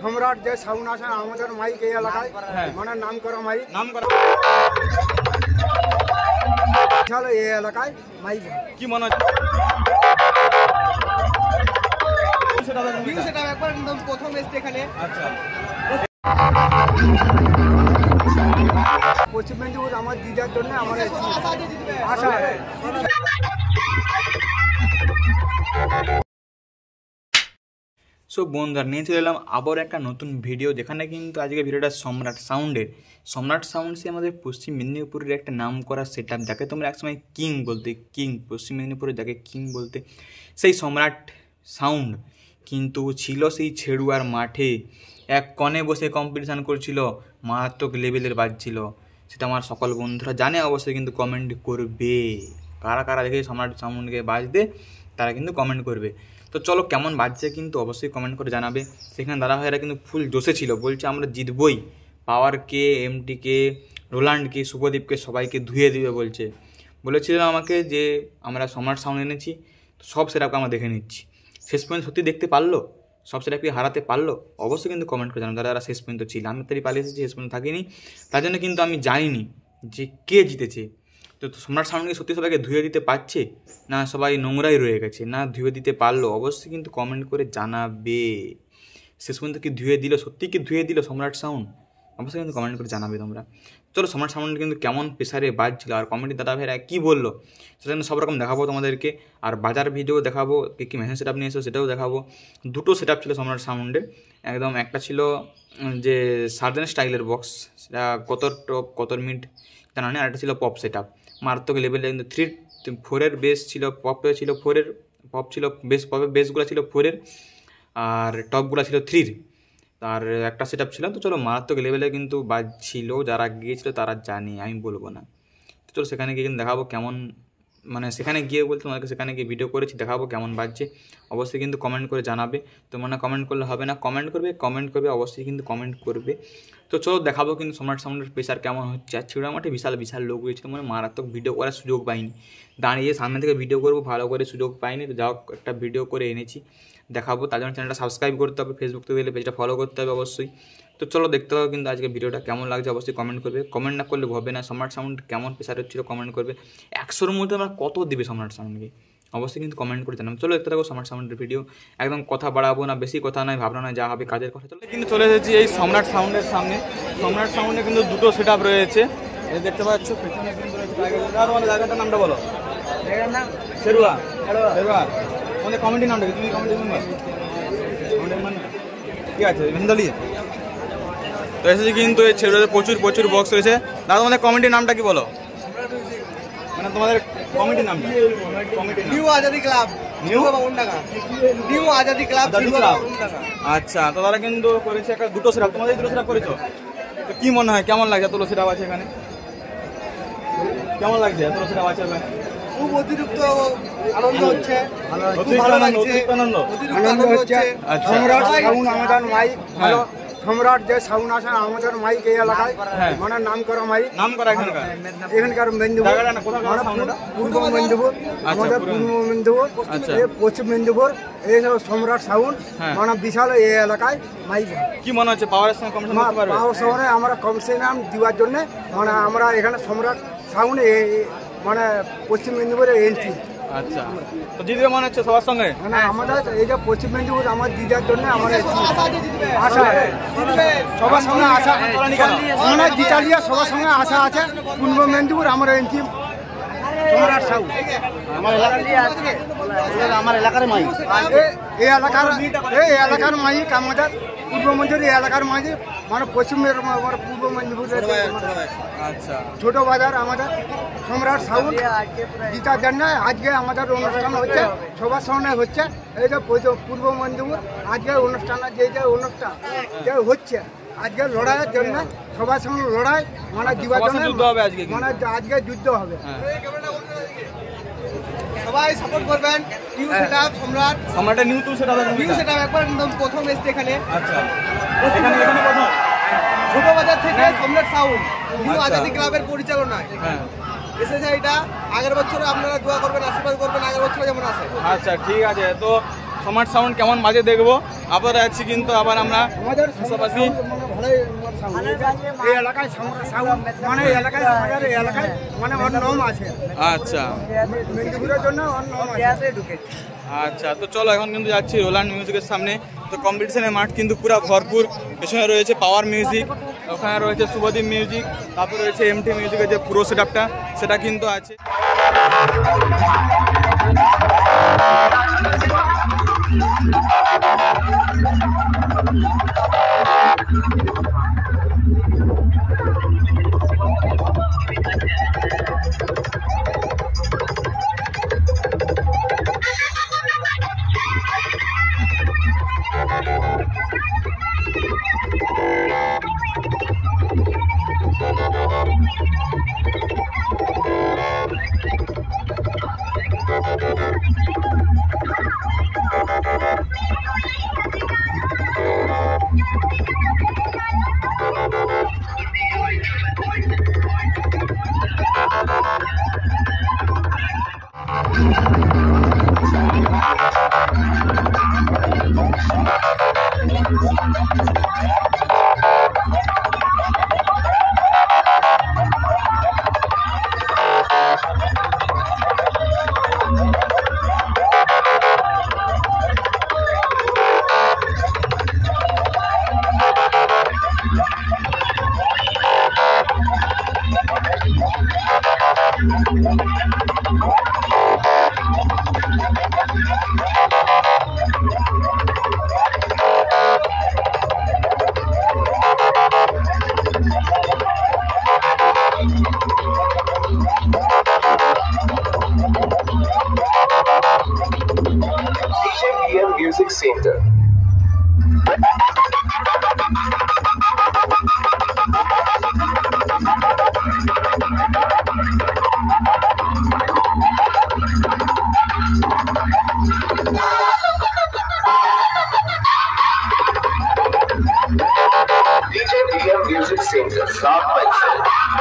সম্রাট যে সাউন্ড আছে আমাদের মাইক এই এলাকায় মানে নাম করা মাইক এই এলাকায় মাইক কি মনে হচ্ছে প্রথম এসছে এখানে। আচ্ছা, পশ্চিম মেদিনীপুর আমার দিদার জন্য আমার আশা সো বন্ধুরা নিয়ে চলে এলাম আবার একটা নতুন ভিডিও, যেখানে কিন্তু আজকে ভিডিওটা সম্রাট সাউন্ডসে আমাদের পশ্চিম মেদিনীপুরের একটা নাম করা সেট আপ, যাকে তোমরা একসময় কিং বলতে, পশ্চিম মেদিনীপুরে যাকে কিং বলতে, সেই সম্রাট সাউন্ড কিন্তু ছিল সেই ছেড়ুয়ার মাঠে এক কনে বসে কম্পিটিশান করছিল, মারাত্মক লেভেলের বাজছিল। সেটা আমার সকল বন্ধুরা জানে, অবশ্যই কিন্তু কমেন্ট করবে। কারা কারা দেখে সম্রাট সাউন্ডকে বাজতে তারা কিন্তু কমেন্ট করবে। তো চলো কেমন বাজছে কিন্তু অবশ্যই কমেন্ট করে জানাবে। সেখানে দাদা ভাইয়েরা কিন্তু ফুল জোশে ছিল, বলছে আমরা জিতবই, পাওয়ারকে, এমটিকে, রোলান্ডকে, শুভদীপকে সবাইকে ধুয়ে দিবে বলেছিল আমাকে যে আমরা সম্রাট সাউন্ড এনেছি, তো সব সেটাকে আমরা দেখে নিচ্ছি। শেষ পর্যন্ত সত্যি দেখতে পারলো, সব সেটাকে হারাতে পারলো? অবশ্যই কিন্তু কমেন্ট করে জানাবো যারা শেষ পর্যন্ত ছিল। আমি তারই পালিয়ে এসেছি, শেষ পর্যন্ত থাকিনি, তার জন্য কিন্তু আমি জানিনি যে কে জিতেছে। তো সম্রাট সাউন্ডকে সত্যি সবাইকে ধুয়ে দিতে পারছে, না সবাই নোংরাই রয়ে গেছে, না ধুয়ে দিতে পারলো? অবশ্যই কিন্তু কমেন্ট করে জানাবে। শেষ পর্যন্ত কি ধুয়ে দিল, সত্যি কি ধুয়ে দিল সম্রাট সাউন্ড? অবশ্যই কিন্তু কমেন্ট করে জানাবে তোমরা। চলো সম্রাট সাউন্ড কিন্তু কেমন প্রেসারে বাজছিল আর কমেডি দাদা ভাইরা কী বললো সেটা কিন্তু সব রকম দেখাবো তোমাদেরকে। আর বাজার ভিডিও দেখাবো, কী মেশিন সেট আপ নিয়ে এসো সেটাও দেখাবো। দুটো সেট আপ ছিল সম্রাট সাউন্ডের, একদম একটা ছিল যে সার্জেন স্টাইলের বক্স, সেটা কত মিনিট জানা নেই, আর একটা ছিল পপ সেট আপ মারাত্মক লেভেলে, কিন্তু 3-4 বেস ছিল, পপে ছিল 4, পপ ছিল বেস, পপের বেসগুলো ছিল 4, আর টপগুলো ছিল 3। আর একটা সেট আপ ছিল। তো চলো মারাত্মক লেভেলে কিন্তু বাজছিল, যারা গিয়েছিল তারা জানে, আমি বলবো না। তো চলো সেখানে গিয়ে কিন্তু দেখাবো কেমন, মানে সেখানে গিয়ে বলতে তোমাদেরকে সেখানে গিয়ে ভিডিও করেছি, দেখাবো কেমন বাজছে। অবশ্যই কিন্তু কমেন্ট করে জানাবে। তোমরা না কমেন্ট করলে হবে না, কমেন্ট করবে অবশ্যই কিন্তু কমেন্ট করবে। তো চলো দেখাবো কিন্তু সম্রাট সাউন্ডের প্রেসার কেমন হচ্ছে। আর ছিড়া মাঠে বিশাল লোক হয়েছিল, মানে মারাত্মক ভিডিও করার সুযোগ পাইনি, দাঁড়িয়ে সামনে থেকে ভিডিও করবো ভালো করে সুযোগ পাইনি। তো যাও একটা ভিডিও করে এনেছি, দেখাবো। তার জন্য চ্যানেলটা সাবস্ক্রাইব করতে হবে, ফেসবুক থেকে গেলে পেজটা ফলো করতে হবে অবশ্যই। তো চলো দেখতে হবে কিন্তু আজকে ভিডিওটা কেমন লাগছে অবশ্যই কমেন্ট করবে। কমেন্ট না করলে হবে না, সম্রাট সাউন্ড কেমন প্রেসার হচ্ছিল কমেন্ট করবে। 100-র মধ্যে আমরা কত দিবে সম্রাট সাউন্ডকে অবশ্যই কিন্তু কমেন্ট করে জানাবো। চলো দেখতে থাকো সম্রাট সাউন্ডের ভিডিও, একদম কথা বাড়াবো না, বেশি কথা নয়, ভাবনা নয়, যা হবে কাজের কথা। চলো কিন্তু চলে এসেছি এই সম্রাট সাউন্ডের সামনে। সম্রাট সাউন্ডে কিন্তু দুটো সেট আপ রয়েছে, এই দেখতে পাচ্ছ পেছনে কিন্তু রয়েছে। জায়গাটার নামটা বলো। ছেড়ুয়া। তোমাদের কমেন্টের নামটা কি? তুমি কমেন্টের মানে ঠিক আছে ভেন্দলি। তো এসেছি কিন্তু এই ছেড়ুয়াতে প্রচুর বক্স রয়েছে। দাদা তোমাদের কমেন্টের নামটা কি বলো, মানে তোমাদের কমিটির নামটা? New Azadi club, new Azadi club. আচ্ছা, তো তারা কিন্তু করেছে একটা দুটো সেট আপ, তোমাদের দুটো সেট আপ করেছো। তো কি মনে হয় কেমন লাগছে এতগুলো সেট আপ আছে এখানে? কেমন লাগছে এতগুলো সেট আপ আছে এখানে? খুব অতিরিক্ত আনন্দ হচ্ছে, ভালো লাগছে, আনন্দ হচ্ছে। সম্রাট সাউন্ড আমাদের মাইক ভালো, সম্রাট যে সাউন্ড আছে আমাদের মাইক এই এলাকায় মানে নাম করা মাইক, এখানকার মেদিনীপুর পূর্ব মেদিনীপুর, আমাদের পূর্ব মেদিনীপুর, পশ্চিম মেদিনীপুর, এইসব সম্রাট সাউন্ড মানে বিশাল এই এলাকায় মাইক। কি মনে হচ্ছে পাওয়ারের সঙ্গে কম্পিটিশন করতে পারবে? পাওয়ার সঙ্গে আমরা কম্পিটিশন দেওয়ার জন্য মানে আমরা এখানে সম্রাট সাউন্ড মানে পশ্চিম মেদিনীপুরের এন্ট্রি। আচ্ছা, তো জিতবে মনে হচ্ছে সবার সঙ্গে? মানে আমাদের এই যে পশ্চিম মেদিনীপুর আমার দিদার জন্য আমাদের আশা, সবার সঙ্গে আশা, মানে জিতালিয়া সবার সঙ্গে আশা আছে। পূর্ব মেদিনীপুর আমার এন্ট্রি সম্রাট সাউন্ড, আমার এলাকার মাইক, এই এলাকার মাইক আমাদের পূর্ব মেদিনীপুর এলাকার মাইক, মানে পশ্চিমের মানে পূর্ব মেদিনীপুরের আচ্ছা ছোট বাজার আমাদের সম্রাট সাউন্ড জিতার জন্য আজকে আমাদের অনুষ্ঠান হচ্ছে, সবার সামনে হচ্ছে। এই যে পূর্ব মেদিনীপুর আজকে অনুষ্ঠান, যে অনুষ্ঠান যে হচ্ছে আজকে লড়াইয়ের জন্য, সবার সঙ্গে লড়াই মানে দিবার জন্য, মানে আজকে যুদ্ধ হবে। সবাই সাপোর্ট করবেন। নিউ সেটআপ সম্রাটের নিউ সেটআপ একবার প্রথম এসছে এখানে। আচ্ছা, এখানে প্রথম ছোট বাজার থেকে সম্রাট সাউন্ড নিউ আজাদি ক্লাবের পরিচালনায় এসেছে। এটা আগের বছর আপনারা দোয়া করবেন, আশীর্বাদ করবেন, আগের বছর যেমন আছে। আচ্ছা ঠিক আছে, তো সম্রাট সাউন্ড কেমন বাজে দেখবো। আবার আছি কিন্তু আবার আমরা আমাদের পাশাপাশি এই এলাকায় সাউন্ড মানে এই এলাকায় আমাদের এই এলাকায় মানে অন্য নাম আছে। আচ্ছা মেদিনীপুরের জন্য অন্য নাম আছে ঢুকে। আচ্ছা তো চলো এখন কিন্তু যাচ্ছি রোলান্ড মিউজিকের সামনে। তো কম্পিটিশনের মাঠ কিন্তু পুরো ভরপুর। পেছনে রয়েছে পাওয়ার মিউজিক, ওখানে রয়েছে শুভদীপ মিউজিক, তারপর রয়েছে এমটি মিউজিকের যে পুরো সেটআপটা সেটা কিন্তু আছে। DJBM Music Center. DJBM Music Center, South Texas.